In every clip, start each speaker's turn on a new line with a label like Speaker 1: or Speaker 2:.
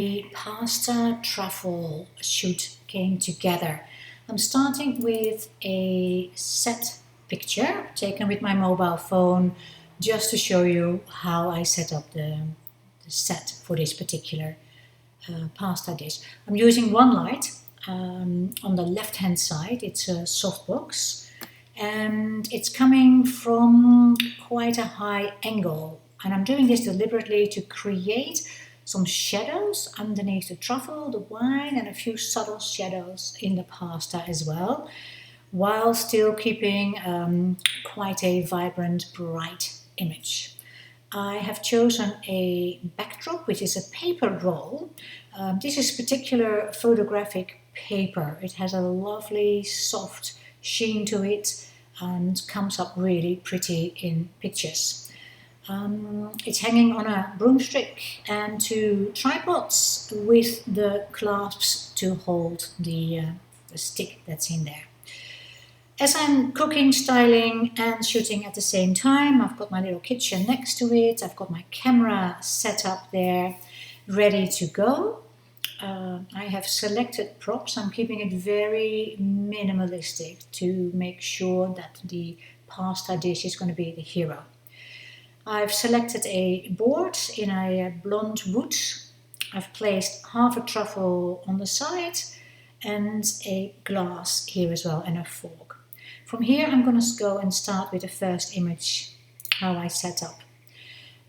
Speaker 1: The pasta truffle shoot came together. I'm starting with a set picture taken with my mobile phone just to show you how I set up the set for this particular pasta dish. I'm using one light on the left hand side. It's a softbox and it's coming from quite a high angle, and I'm doing this deliberately to create some shadows underneath the truffle, the wine, and a few subtle shadows in the pasta as well, while still keeping quite a vibrant, bright image. I have chosen a backdrop, which is a paper roll. This is particular photographic paper. It has a lovely soft sheen to it and comes up really pretty in pictures. It's hanging on a broomstick and two tripods with the clasps to hold the stick that's in there. As I'm cooking, styling and shooting at the same time, I've got my little kitchen next to it. I've got my camera set up there, ready to go. I have selected props. I'm keeping it very minimalistic to make sure that the pasta dish is going to be the hero. I've selected a board in a blonde wood. I've placed half a truffle on the side and a glass here as well, and a fork. From here I'm going to go and start with the first image, how I set up.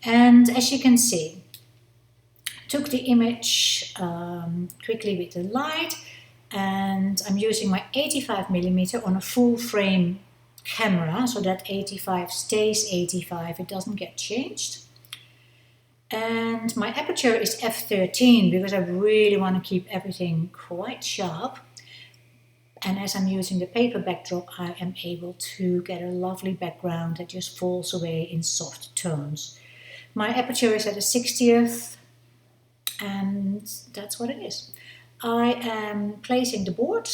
Speaker 1: And as you can see, took the image quickly with the light, and I'm using my 85mm on a full frame camera so that 85 stays 85, it doesn't get changed. And my aperture is f13 because I really want to keep everything quite sharp. And as I'm using the paper backdrop, I am able to get a lovely background that just falls away in soft tones. My aperture is at a 60th, and that's what it is. I am placing the board,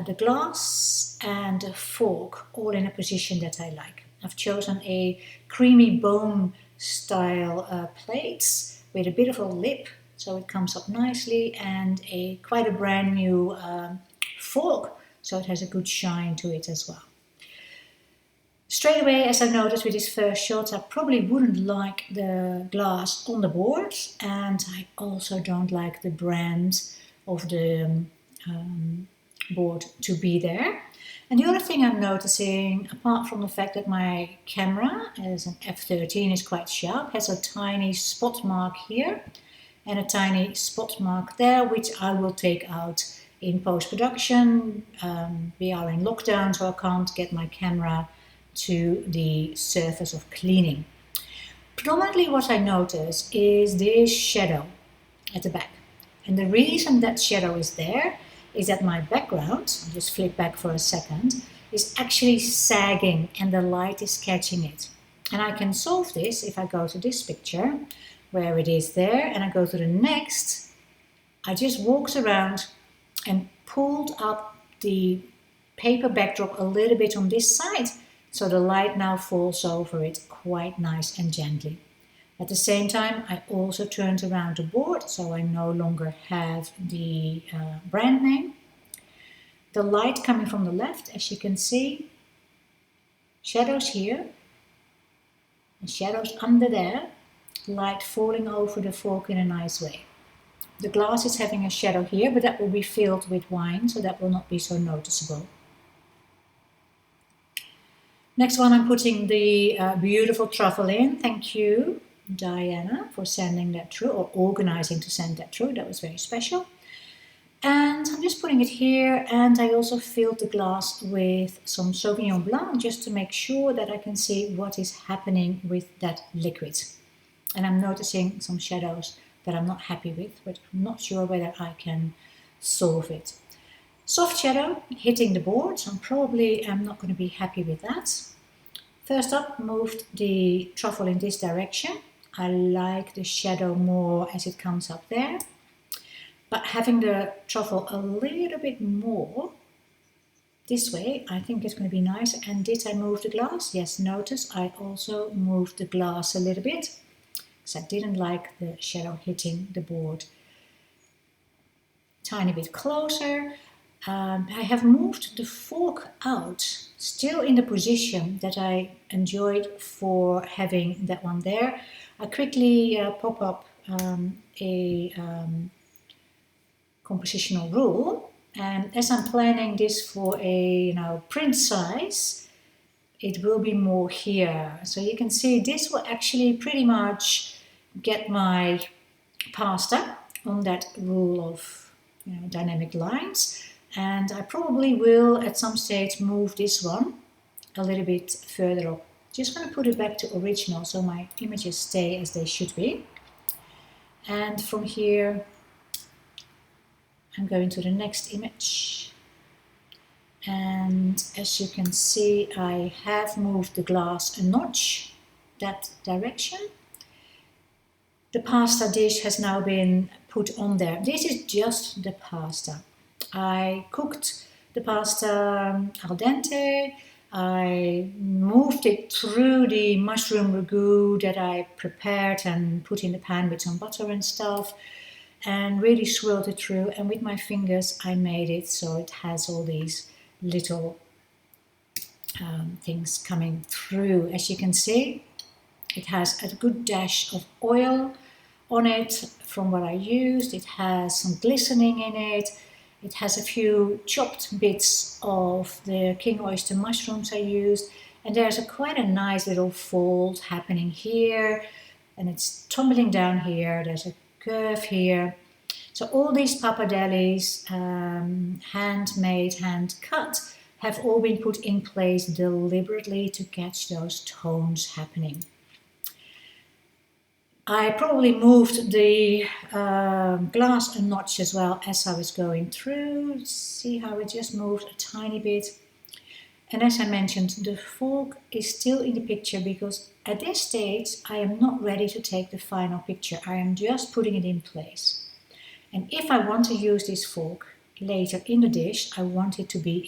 Speaker 1: the glass and the fork all in a position that I like. I've chosen a creamy bone style plate with a bit of a lip so it comes up nicely, and quite a brand new fork so it has a good shine to it as well. Straight away, as I noticed with this first shot, I probably wouldn't like the glass on the board, and I also don't like the brand of the board to be there. And the other thing I'm noticing, apart from the fact that my camera as an f13 is quite sharp, has a tiny spot mark here and a tiny spot mark there, which I will take out in post-production. We are in lockdown, so I can't get my camera to the surface of cleaning. Predominantly what I notice is this shadow at the back. And the reason that shadow is there is that my background, I'll just flip back for a second, is actually sagging and the light is catching it. And I can solve this if I go to this picture where it is there and I go to the next. I just walked around and pulled up the paper backdrop a little bit on this side, so the light now falls over it quite nice and gently. At the same time, I also turned around the board, so I no longer have the brand name. The light coming from the left, as you can see, shadows here, and shadows under there, light falling over the fork in a nice way. The glass is having a shadow here, but that will be filled with wine, so that will not be so noticeable. Next one, I'm putting the beautiful truffle in. Thank you, Diana, for sending that through, or organizing to send that through. That was very special. And I'm just putting it here, and I also filled the glass with some Sauvignon Blanc just to make sure that I can see what is happening with that liquid. And I'm noticing some shadows that I'm not happy with, but I'm not sure whether I can solve it. Soft shadow hitting the board, so I'm not going to be happy with that. First up, moved the truffle in this direction. I like the shadow more as it comes up there. But having the truffle a little bit more this way, I think it's going to be nice. And did I move the glass? Yes, notice I also moved the glass a little bit, because I didn't like the shadow hitting the board. tiny bit closer. I have moved the fork out, still in the position that I enjoyed for having that one there. I quickly pop up a compositional rule, and as I'm planning this for a print size, it will be more here. So you can see this will actually pretty much get my pasta on that rule of dynamic lines. And I probably will at some stage move this one a little bit further up. Just going to put it back to original so my images stay as they should be. And from here I'm going to the next image. And as you can see, I have moved the glass a notch that direction. The pasta dish has now been put on there. This is just the pasta. I cooked the pasta al dente. I moved it through the mushroom ragu that I prepared and put in the pan with some butter and stuff, and really swirled it through, and with my fingers I made it so it has all these little things coming through. As you can see, it has a good dash of oil on it from what I used. It has some glistening in it. It has a few chopped bits of the king oyster mushrooms I used, and there's quite a nice little fold happening here, and it's tumbling down here. There's a curve here. So all these pappardelles, handmade, hand cut, have all been put in place deliberately to catch those tones happening. I probably moved the glass a notch as well as I was going through. See how it just moved a tiny bit. And as I mentioned, the fork is still in the picture because at this stage I am not ready to take the final picture. I am just putting it in place. And if I want to use this fork later in the dish, I want it to be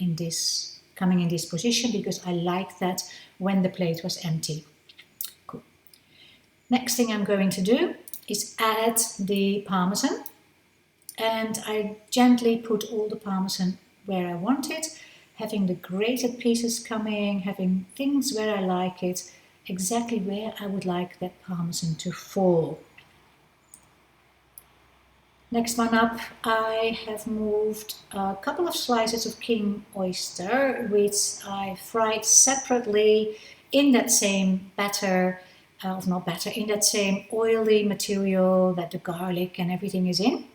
Speaker 1: coming in this position because I like that when the plate was empty. Cool. Next thing I'm going to do is add the parmesan, and I gently put all the parmesan where I want it, having the grated pieces coming, having things where I like it, exactly where I would like that parmesan to fall. Next one up, I have moved a couple of slices of king oyster, which I fried separately in that same batter, in that same oily material that the garlic and everything is in.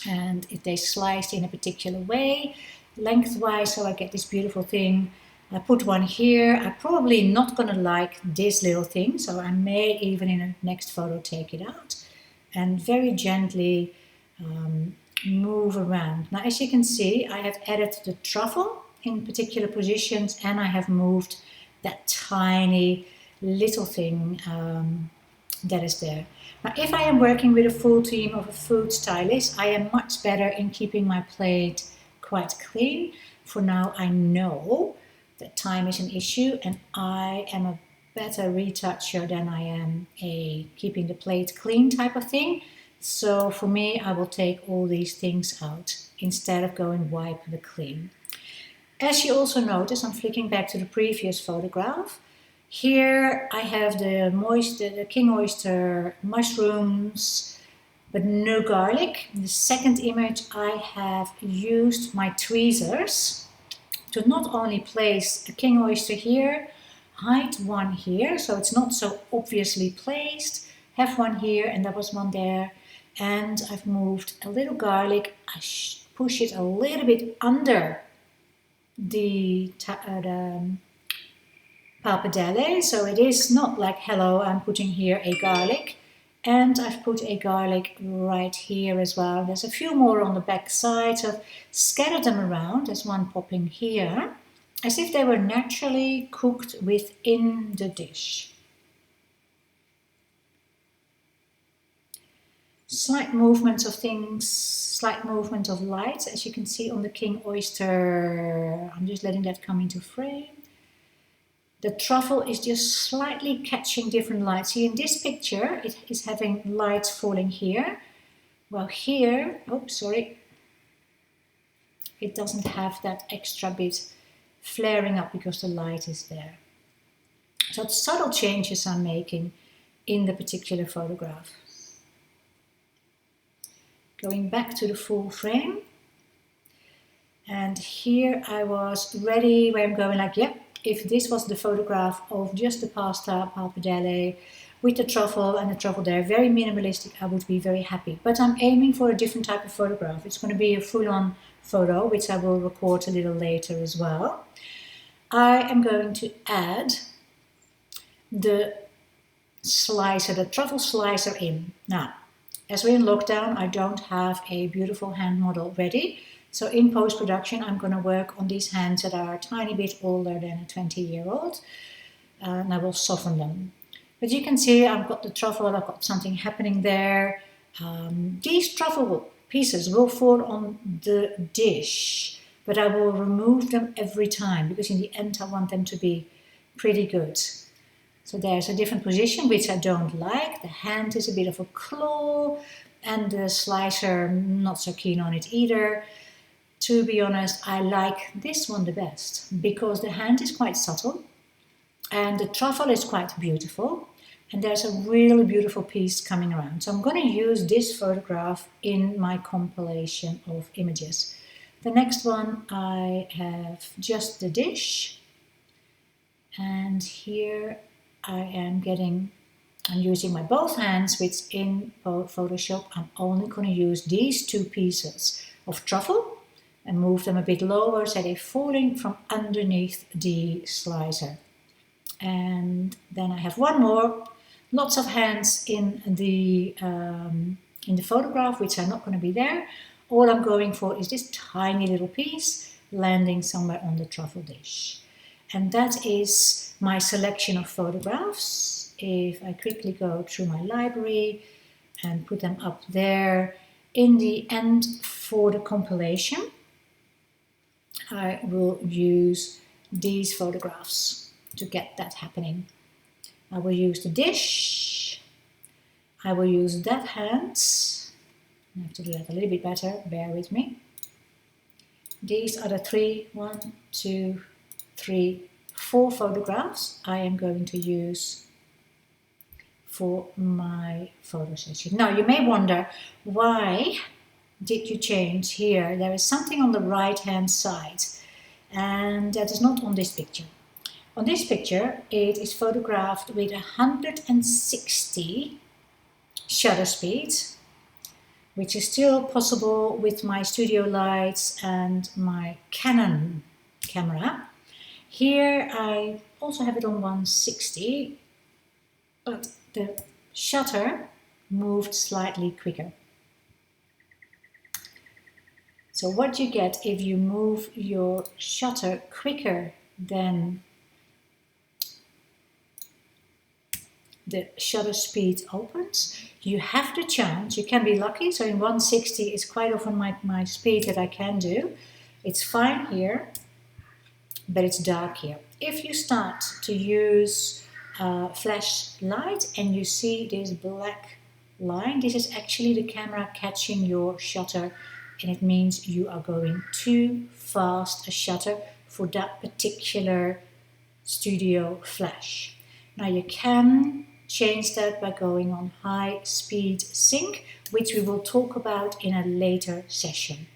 Speaker 1: And they sliced in a particular way, lengthwise, so I get this beautiful thing. I put one here. I'm probably not going to like this little thing, so I may even in a next photo take it out and very gently move around. Now, as you can see, I have added the truffle in particular positions, and I have moved that tiny little thing that is there. Now, if I am working with a full team of a food stylist, I am much better in keeping my plate quite clean. For now, I know that time is an issue, and I am a better retoucher than I am a keeping the plate clean type of thing. So for me, I will take all these things out instead of going wipe the clean. As you also notice, I'm flicking back to the previous photograph. Here I have the king oyster mushrooms, but no garlic. In the second image, I have used my tweezers to not only place a king oyster here, hide one here, so it's not so obviously placed, have one here, and there was one there, and I've moved a little garlic. I push it a little bit under the pappardelle, so it is not like, hello, I'm putting here a garlic. And I've put a garlic right here as well. There's a few more on the back side, so I've scattered them around. There's one popping here, as if they were naturally cooked within the dish. Slight movements of things, slight movement of light, as you can see on the king oyster. I'm just letting that come into frame. The truffle is just slightly catching different lights. See, in this picture, it is having lights falling here. Well, here, oops, sorry, it doesn't have that extra bit flaring up because the light is there. So it's subtle changes I'm making in the particular photograph. Going back to the full frame. And here I was ready, where I'm going like, yep, if this was the photograph of just the pasta pappardelle with the truffle and the truffle there, very minimalistic, I would be very happy. But I'm aiming for a different type of photograph. It's going to be a full-on photo, which I will record a little later as well. I am going to add the slicer, the truffle slicer in. Now, as we're in lockdown, I don't have a beautiful hand model ready. So in post-production, I'm going to work on these hands that are a tiny bit older than a 20-year-old. And I will soften them. But you can see I've got the truffle, I've got something happening there. These truffle pieces will fall on the dish, but I will remove them every time because in the end I want them to be pretty good. So there's a different position which I don't like. The hand is a bit of a claw and the slicer, not so keen on it either. To be honest, I like this one the best because the hand is quite subtle and the truffle is quite beautiful and there's a really beautiful piece coming around. So I'm going to use this photograph in my compilation of images. The next one I have just the dish, and here I'm using my both hands, which in Photoshop I'm only going to use these two pieces of truffle and move them a bit lower so they're falling from underneath the slicer. And then I have one more, lots of hands in the photograph, which are not going to be there. All I'm going for is this tiny little piece landing somewhere on the truffle dish. And that is my selection of photographs. If I quickly go through my library and put them up there, in the end for the compilation, I will use these photographs to get that happening. I will use the dish, I will use that hand, I have to do that a little bit better, bear with me. These are the 4 photographs I am going to use for my photo session. Now you may wonder, why did you change here? There is something on the right hand side and that is not on this picture. On this picture it is photographed with 160 shutter speed, which is still possible with my studio lights and my Canon camera. Here I also have it on 160, but the shutter moved slightly quicker. So what you get if you move your shutter quicker than the shutter speed opens, you have the chance, you can be lucky, so in 160 is quite often my speed that I can do. It's fine here, but it's dark here. If you start to use flashlight and you see this black line, this is actually the camera catching your shutter, and it means you are going too fast a shutter for that particular studio flash. Now you can change that by going on high speed sync, which we will talk about in a later session.